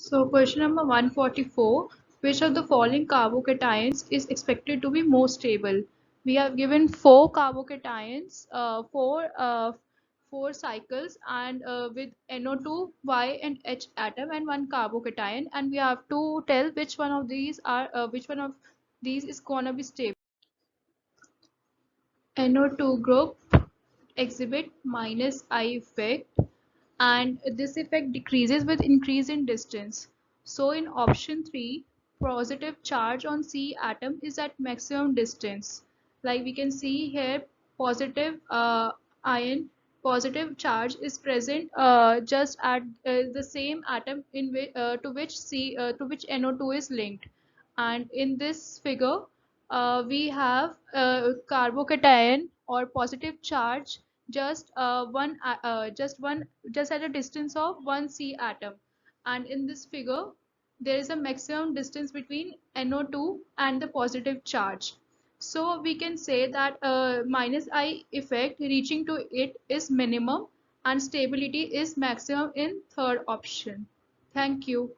So question number 144, which of the following carbocations is expected to be more stable? We have given four carbocations, four cycles, and with NO2, Y and H atom and one carbocation, and we have to tell which one of these is gonna be stable. NO2 group exhibit minus I effect, and this effect decreases with increase in distance. So in option 3, positive charge on C atom is at maximum distance. Like we can see here, positive ion, positive charge is present just at the same atom to which NO2 is linked. And in this figure, we have carbocation or positive charge just at a distance of one C atom, and in this figure there is a maximum distance between NO2 and the positive charge. So we can say that minus I effect reaching to it is minimum and stability is maximum in third option. Thank you.